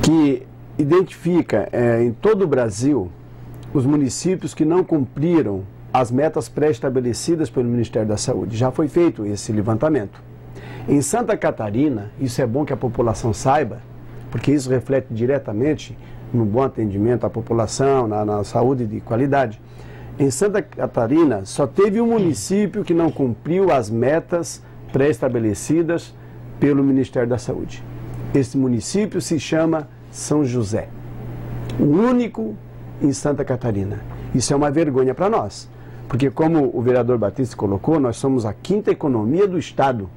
que identifica em todo o Brasil os municípios que não cumpriram as metas pré-estabelecidas pelo Ministério da Saúde. Já foi feito esse levantamento. Em Santa Catarina, isso é bom que a população saiba, porque isso reflete diretamente no bom atendimento à população, na saúde de qualidade. Em Santa Catarina, só teve um município que não cumpriu as metas pré-estabelecidas pelo Ministério da Saúde. Esse município se chama São José. O único em Santa Catarina. Isso é uma vergonha para nós, porque como o vereador Batista colocou, nós somos a 5ª economia do Estado.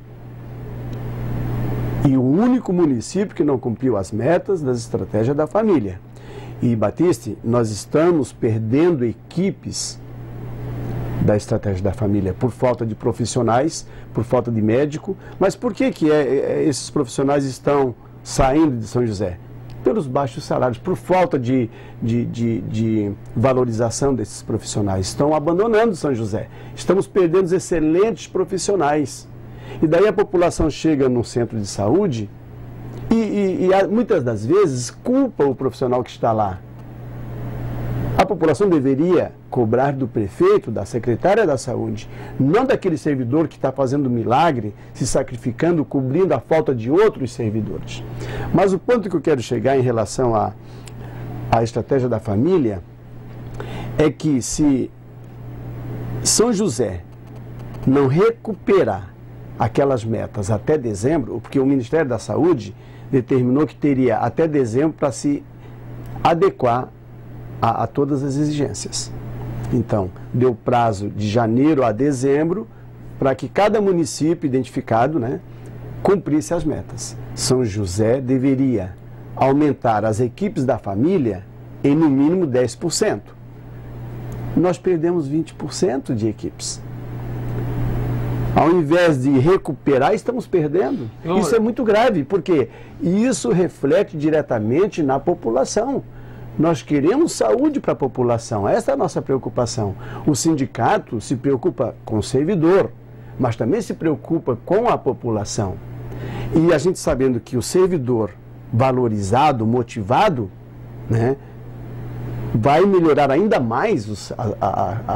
E o único município que não cumpriu as metas das estratégias da família. E, Batista, nós estamos perdendo equipes da estratégia da família por falta de profissionais, por falta de médico. Mas por que esses profissionais estão saindo de São José? Pelos baixos salários, por falta de valorização desses profissionais. Estão abandonando São José. Estamos perdendo excelentes profissionais. E daí a população chega num centro de saúde e muitas das vezes culpa o profissional que está lá. A população deveria cobrar do prefeito, da secretária da saúde, não daquele servidor que está fazendo milagre, se sacrificando, cobrindo a falta de outros servidores. Mas o ponto que eu quero chegar em relação à estratégia da família é que se São José não recuperar aquelas metas até dezembro, porque o Ministério da Saúde determinou que teria até dezembro para se adequar a todas as exigências. Então, deu prazo de janeiro a dezembro para que cada município identificado, cumprisse as metas. São José deveria aumentar as equipes da família em no mínimo 10%. Nós perdemos 20% de equipes. Ao invés de recuperar, estamos perdendo. Isso é muito grave, porque isso reflete diretamente na população. Nós queremos saúde para a população, essa é a nossa preocupação. O sindicato se preocupa com o servidor, mas também se preocupa com a população. E a gente sabendo que o servidor valorizado, motivado, vai melhorar ainda mais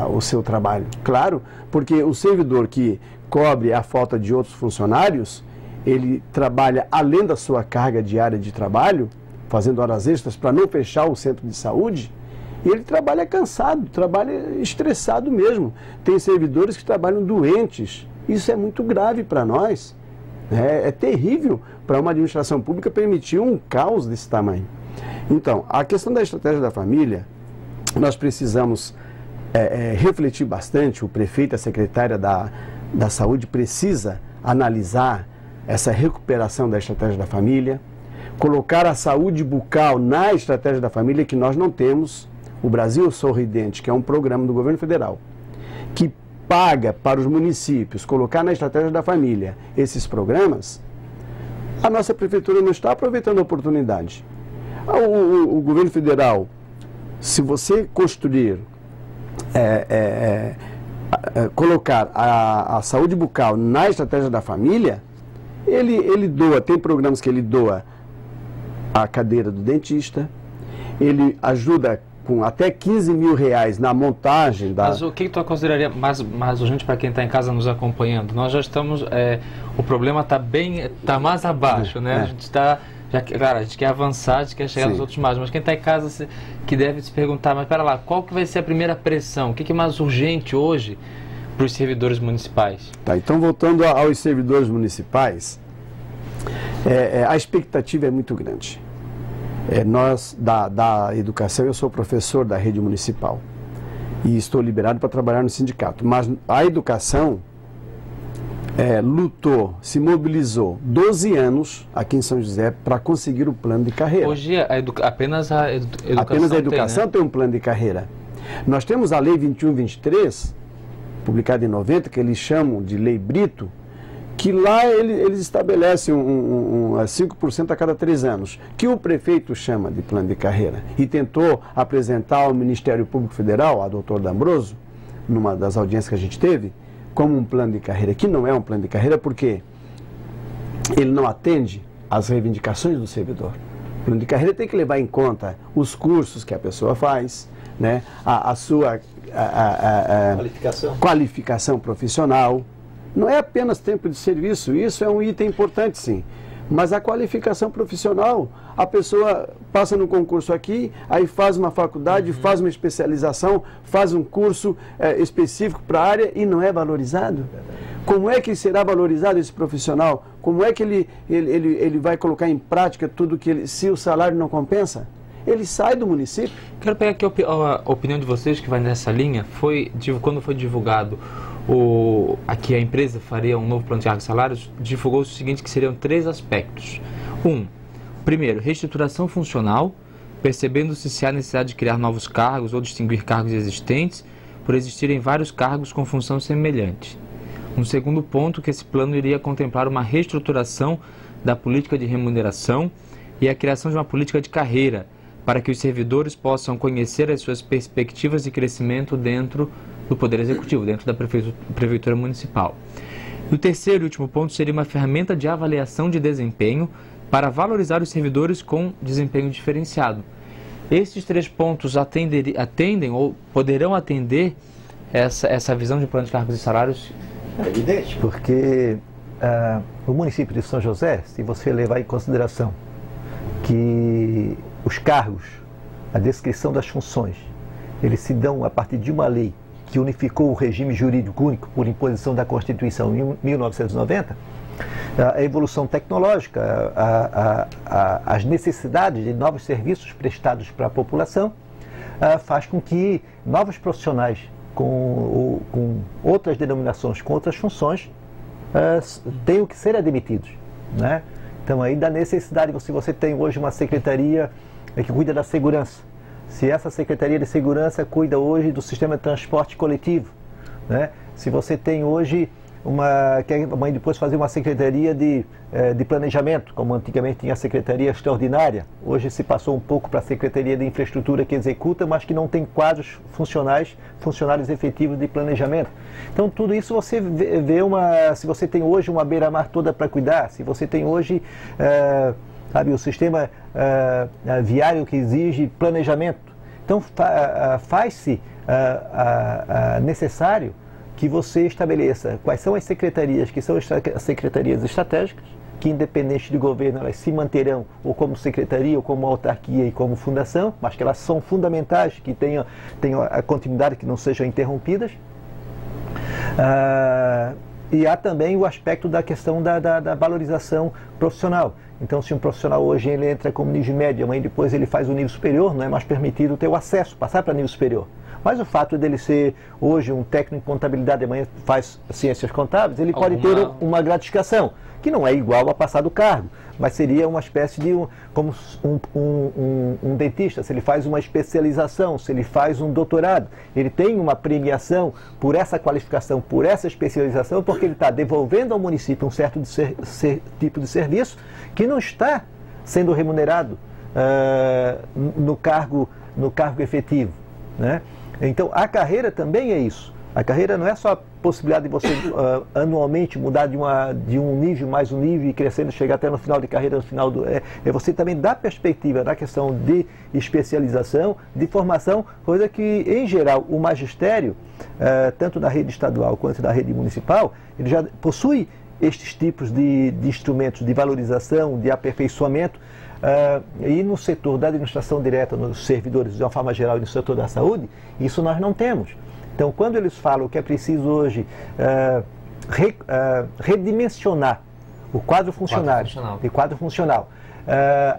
o seu trabalho. Claro, porque o servidor que cobre a falta de outros funcionários, ele trabalha além da sua carga diária de trabalho, fazendo horas extras para não fechar o centro de saúde, e ele trabalha cansado, trabalha estressado mesmo. Tem servidores que trabalham doentes. Isso é muito grave para nós. É terrível para uma administração pública permitir um caos desse tamanho. Então, a questão da estratégia da família, nós precisamos refletir bastante. O prefeito, a secretária da Saúde precisa analisar essa recuperação da estratégia da família, colocar a saúde bucal na estratégia da família, que nós não temos. O Brasil Sorridente, que é um programa do governo federal, que paga para os municípios colocar na estratégia da família esses programas, a nossa prefeitura não está aproveitando a oportunidade. O governo federal, se você construir, colocar a saúde bucal na estratégia da família, ele doa, tem programas que ele doa a cadeira do dentista, ele ajuda com até 15 mil reais na montagem da... Mas o que tu consideraria mais urgente para quem está em casa nos acompanhando? Nós já estamos... o problema está mais abaixo, né? A gente está... Claro, a gente quer avançar, a gente quer chegar nos outros mais, mas quem está em casa que deve se perguntar, mas pera lá, qual que vai ser a primeira pressão? O que é mais urgente hoje para os servidores municipais? Tá, então voltando aos servidores municipais, a expectativa é muito grande. Nós, da educação, eu sou professor da rede municipal e estou liberado para trabalhar no sindicato, mas a educação lutou, se mobilizou 12 anos aqui em São José para conseguir o plano de carreira. Hoje apenas a educação, apenas a educação tem um plano de carreira. Nós temos a Lei 2123, publicada em 90, que eles chamam de Lei Brito, que lá eles estabelecem 5% a cada 3 anos, que o prefeito chama de plano de carreira, e tentou apresentar ao Ministério Público Federal, a doutor D'Ambroso, numa das audiências que a gente teve, como um plano de carreira, que não é um plano de carreira porque ele não atende às reivindicações do servidor. O plano de carreira tem que levar em conta os cursos que a pessoa faz, né? A sua qualificação profissional. Não é apenas tempo de serviço, isso é um item importante, sim. Mas a qualificação profissional, a pessoa passa no concurso aqui, aí faz uma faculdade, faz uma especialização, faz um curso específico para a área e não é valorizado. Como é que será valorizado esse profissional? Como é que ele vai colocar em prática tudo que ele, se o salário não compensa? Ele sai do município. Quero pegar aqui a opinião de vocês que vai nessa linha. Quando foi divulgado aqui a empresa faria um novo plano de cargos e salários, divulgou-se o seguinte, que seriam 3 aspectos. Primeiro, reestruturação funcional, percebendo-se se há necessidade de criar novos cargos ou distinguir cargos existentes, por existirem vários cargos com função semelhante. Um segundo ponto, que esse plano iria contemplar uma reestruturação da política de remuneração e a criação de uma política de carreira, para que os servidores possam conhecer as suas perspectivas de crescimento dentro do Poder Executivo, dentro da Prefeitura Municipal. E o terceiro e último ponto seria uma ferramenta de avaliação de desempenho para valorizar os servidores com desempenho diferenciado. Esses 3 pontos atendem ou poderão atender essa visão de plano de cargos e salários? É evidente, porque o município de São José, se você levar em consideração que os cargos, a descrição das funções, eles se dão a partir de uma lei que unificou o regime jurídico único por imposição da Constituição em 1990, a evolução tecnológica, as necessidades de novos serviços prestados para a população, faz com que novos profissionais com outras denominações, com outras funções, tenham que ser admitidos, né? Então, aí da necessidade, se você tem hoje uma secretaria que cuida da segurança, se essa secretaria de segurança cuida hoje do sistema de transporte coletivo, né? Se você tem hoje quer depois fazer uma secretaria de planejamento, como antigamente tinha a secretaria extraordinária, hoje se passou um pouco para a secretaria de infraestrutura que executa, mas que não tem quadros funcionários efetivos de planejamento. Então tudo isso você vê se você tem hoje uma beira-mar toda para cuidar, se você tem hoje o sistema viário que exige planejamento, então faz-se necessário que você estabeleça quais são as secretarias que são as secretarias estratégicas, que independente de governo elas se manterão ou como secretaria, ou como autarquia e como fundação, mas que elas são fundamentais, que tenham a continuidade, que não sejam interrompidas. E há também o aspecto da questão da valorização profissional. Então, se um profissional hoje ele entra como nível médio, amanhã depois ele faz o nível superior, não é mais permitido ter o acesso, passar para nível superior. Mas o fato dele ser hoje um técnico em contabilidade, amanhã faz ciências contábeis, ele pode ter uma gratificação, que não é igual a passar do cargo, mas seria uma espécie de como um dentista, se ele faz uma especialização, se ele faz um doutorado, ele tem uma premiação por essa qualificação, por essa especialização, porque ele está devolvendo ao município um certo tipo de serviço que não está sendo remunerado no cargo efetivo, né? Então, a carreira também é isso. A carreira não é só a possibilidade de você anualmente mudar de um nível mais um nível e crescendo, chegar até no final de carreira, no final é você também dar perspectiva na questão de especialização, de formação, coisa que, em geral, o magistério, tanto da rede estadual quanto da rede municipal, ele já possui estes tipos de instrumentos de valorização, de aperfeiçoamento. E no setor da administração direta, nos servidores de uma forma geral e no setor da saúde, isso nós não temos. Então, quando eles falam que é preciso hoje redimensionar o quadro funcional,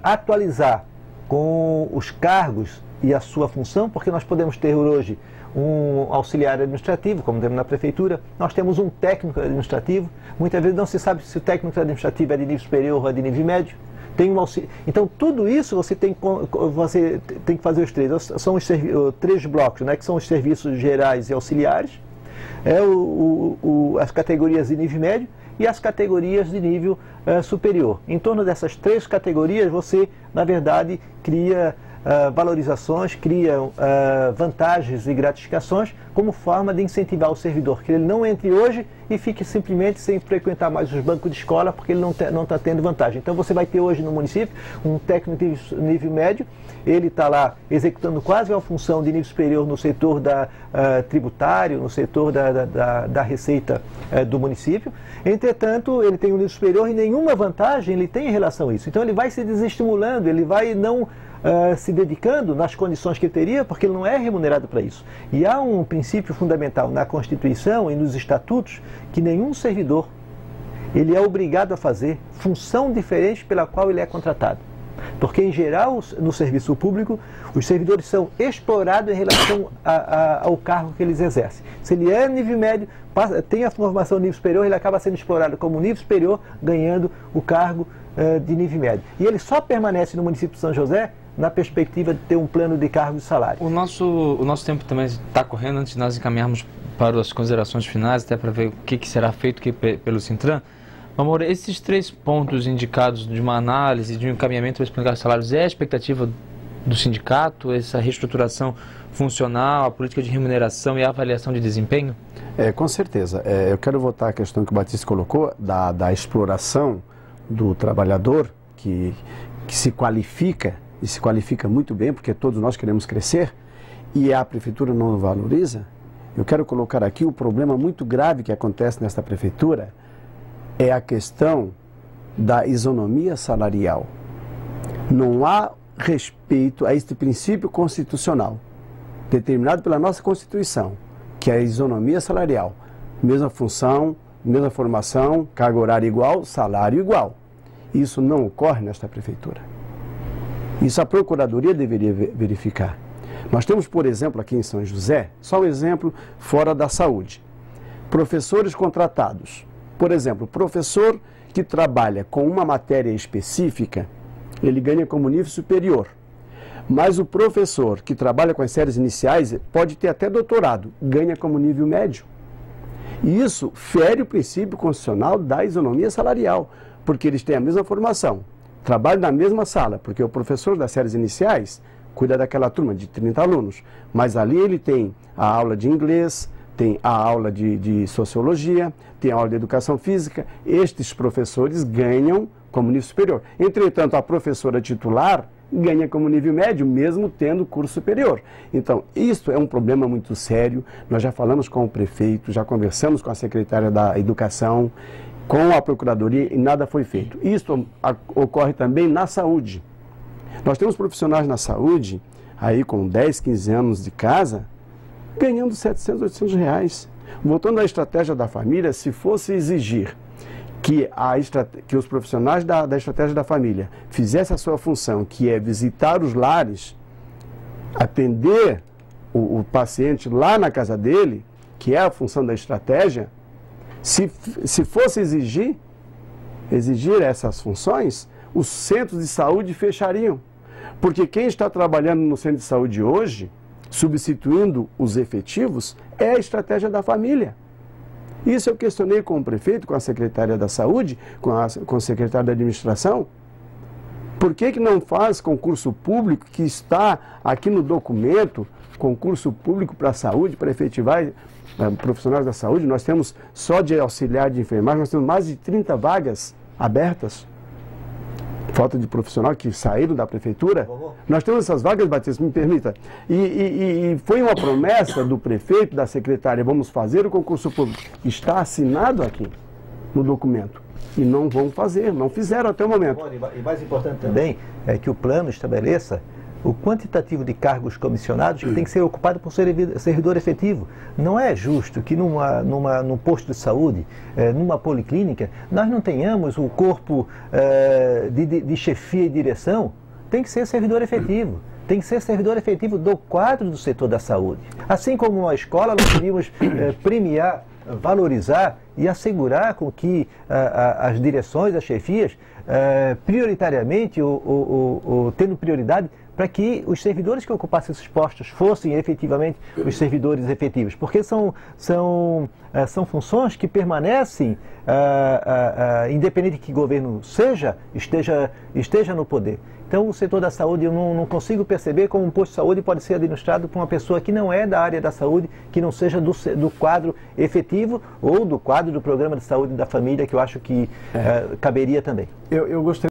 atualizar com os cargos e a sua função, porque nós podemos ter hoje um auxiliar administrativo, como temos na prefeitura, nós temos um técnico administrativo, muitas vezes não se sabe se o técnico administrativo é de nível superior ou é de nível médio. Tem um auxílio. Então, tudo isso você tem que fazer os 3. São os 3 blocos, né, que são os serviços gerais e auxiliares, as categorias de nível médio e as categorias de nível superior. Em torno dessas 3 categorias, você, na verdade, cria valorizações, cria vantagens e gratificações como forma de incentivar o servidor, que ele não entre hoje e fique simplesmente sem frequentar mais os bancos de escola, porque ele não está tendo vantagem. Então você vai ter hoje no município um técnico de nível médio, ele está lá executando quase uma função de nível superior no setor tributário, no setor da receita do município. Entretanto, ele tem um nível superior e nenhuma vantagem ele tem em relação a isso. Então ele vai se desestimulando, ele vai não se dedicando nas condições que ele teria, porque ele não é remunerado para isso. E há um princípio fundamental na Constituição e nos estatutos que nenhum servidor ele é obrigado a fazer função diferente pela qual ele é contratado. Porque, em geral, no serviço público, os servidores são explorados em relação ao cargo que eles exercem. Se ele é nível médio, tem a formação nível superior, ele acaba sendo explorado como nível superior, ganhando o cargo de nível médio. E ele só permanece no município de São José na perspectiva de ter um plano de cargo e salário. O nosso tempo também está correndo, antes de nós encaminharmos para as considerações finais, até para ver o que será feito pelo Sintran. Amor, esses 3 pontos indicados de uma análise, de um encaminhamento para explicar os salários, é a expectativa do sindicato, essa reestruturação funcional, a política de remuneração e a avaliação de desempenho? Com certeza. Eu quero voltar à questão que o Batista colocou, da exploração do trabalhador, que se qualifica, e se qualifica muito bem, porque todos nós queremos crescer, e a prefeitura não valoriza. Eu quero colocar aqui o problema muito grave que acontece nesta prefeitura, é a questão da isonomia salarial. Não há respeito a este princípio constitucional, determinado pela nossa Constituição, que é a isonomia salarial. Mesma função, mesma formação, carga horária igual, salário igual. Isso não ocorre nesta prefeitura. Isso a Procuradoria deveria verificar. Nós temos, por exemplo, aqui em São José, só um exemplo fora da saúde. Professores contratados. Por exemplo, professor que trabalha com uma matéria específica, ele ganha como nível superior. Mas o professor que trabalha com as séries iniciais pode ter até doutorado, ganha como nível médio. E isso fere o princípio constitucional da isonomia salarial, porque eles têm a mesma formação, trabalham na mesma sala, porque o professor das séries iniciais cuida daquela turma de 30 alunos, mas ali ele tem a aula de inglês, tem a aula de sociologia, tem a aula de educação física. Estes professores ganham como nível superior. Entretanto, a professora titular ganha como nível médio, mesmo tendo curso superior. Então, isso é um problema muito sério. Nós já falamos com o prefeito, já conversamos com a secretária da Educação, com a Procuradoria e nada foi feito. Isso ocorre também na saúde. Nós temos profissionais na saúde, aí com 10, 15 anos de casa, ganhando 700, 800 reais. Voltando à estratégia da família, se fosse exigir que os profissionais da estratégia da família fizessem a sua função, que é visitar os lares, atender o paciente lá na casa dele, que é a função da estratégia, se fosse exigir essas funções, os centros de saúde fechariam. Porque quem está trabalhando no centro de saúde hoje, substituindo os efetivos, é a estratégia da família. Isso eu questionei com o prefeito, com a secretária da saúde, com o secretário da administração. Por que não faz concurso público, que está aqui no documento, concurso público para a saúde, para efetivar profissionais da saúde? Nós temos, só de auxiliar de enfermagem, nós temos mais de 30 vagas abertas. Falta de profissional que saíram da prefeitura. Nós temos essas vagas, Batista, me permita. E foi uma promessa do prefeito, da secretária, vamos fazer o concurso público. Está assinado aqui no documento. E não vão fazer, não fizeram até o momento. E mais importante também é que o plano estabeleça o quantitativo de cargos comissionados que tem que ser ocupado por servidor efetivo. Não é justo que num posto de saúde, numa policlínica, nós não tenhamos o corpo de chefia e direção. Tem que ser servidor efetivo. Tem que ser servidor efetivo do quadro do setor da saúde. Assim como uma escola, nós devíamos premiar, valorizar e assegurar com que as direções, as chefias, prioritariamente, tendo prioridade, para que os servidores que ocupassem esses postos fossem efetivamente os servidores efetivos, porque são funções que permanecem, independente de que governo esteja no poder. Então, o setor da saúde, eu não consigo perceber como um posto de saúde pode ser administrado por uma pessoa que não é da área da saúde, que não seja do quadro efetivo ou do quadro do programa de saúde da família, que eu acho que caberia também. Eu gostaria